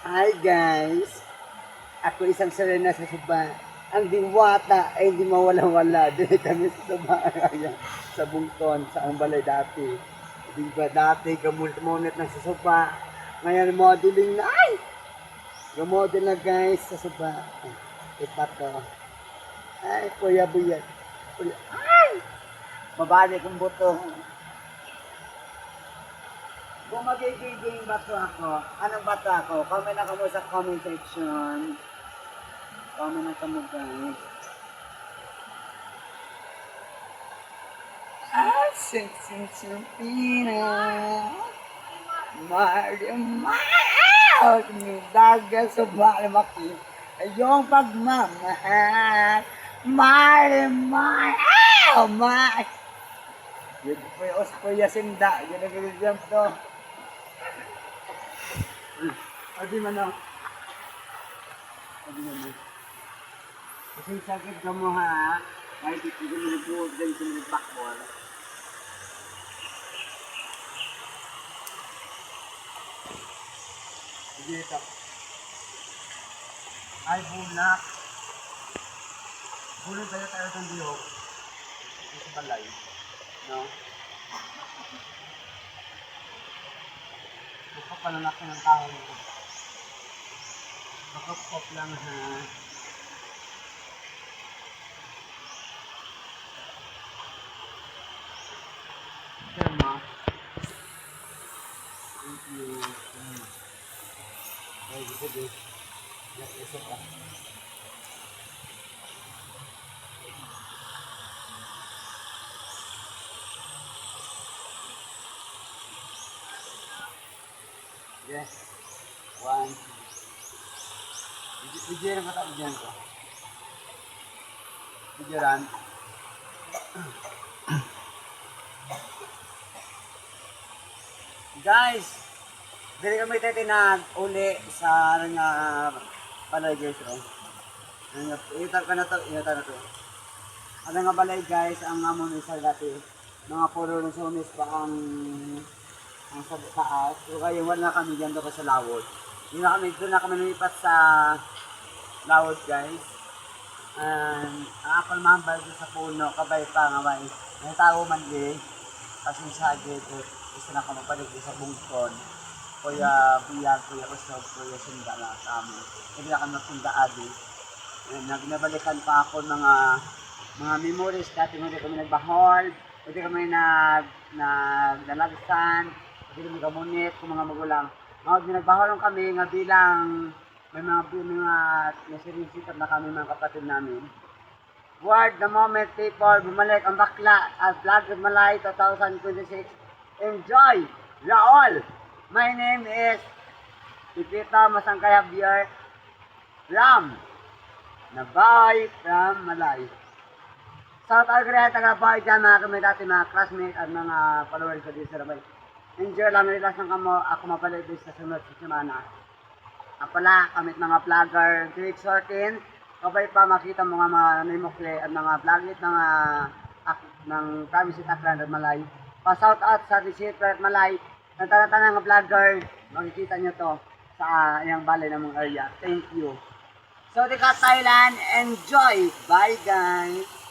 Hi guys! Ako isang Serena sa Suba. Ang diwata ay hindi mawala-wala. Dito kami sa Suba. Ayan, sa Bungton, sa ang balay dati. Di ba dati gamunit ng sa Suba. Ngayon modeling na. Ay! Gamodel na guys sa Suba. Ito to. Ay, kuya buyat. Kuya. Ay! Mabalik ang buto. Kung magiging bato ako, anong bato ako? Comment na mo sa comment section. Comment na mo guys. Ah, sing pina. Marimao. Daga sa balimaki. Ayong pagmamahal. Marimao. Yun po yung ospoya sinda. Yun ang gagawin to. Adi man na. Adi man na. Kasi sakit ka mo ha. Kahit ito ko nagbuhod dyan sa mga bakbol. Sige ito. Ay bulak. Bulak tayo ng biyok. Ito sa balay. No? Nakapalalaki ng tao nito. Nakapop lang ha. Terma. Thank you. Ay, gusto din. Isa pa. Yes. One. Video na kata dyan ko. Video ran. Guys, dili kami titinag uli sa nga balay guys. Itar ka na to, itar na to. Ano nga balay guys, ang amon isa dati. Mga puro ng sumis pa ang sa taas. So kayo wala kami dyan doon sa Lawod. Doon na kami lumipat sa Lawod guys. And akal mambal sa puno, kabay pa nga may. May tao man di. Kasi sa dito, gusto na ka mabalik sa Bungton. Kuya Biyag, Kuya Usog, Kuya Sunda na sa amin. Hindi na kami magpunta adi. Nagbalikan pa ako mga memories. Dati hindi kami nagbahol. Hindi kami nalagsan. Hindi kami gamunit kung mga magulang. Nagbaholong kami nga bilang may mga nasirisitap na kami mga kapatid namin. Word the moment people, bumalik ang bakla at Vlog of Malay 2026. Enjoy! Raol! My name is Pipita Masangkay Javier Ram. Nabay from Malay. South Algeria, taga-Bay dyan mga kami dati mga classmates at mga followers ko dito sa Rabay. Enjoy lang, relax lang kamo. Ako mapalit din sa sunod sa semana. Pala, kamit mga vlogger, Greg Sortin. Kabay pa makita mga nimukle at mga vlogit ng Kamisit Aklan at Malay. Pa-shout out sa District at Malay. Ang tanang mga vlogger, makikita nyo to sa iyang balay ng mga area. Thank you. So, Thailand, enjoy! Bye guys!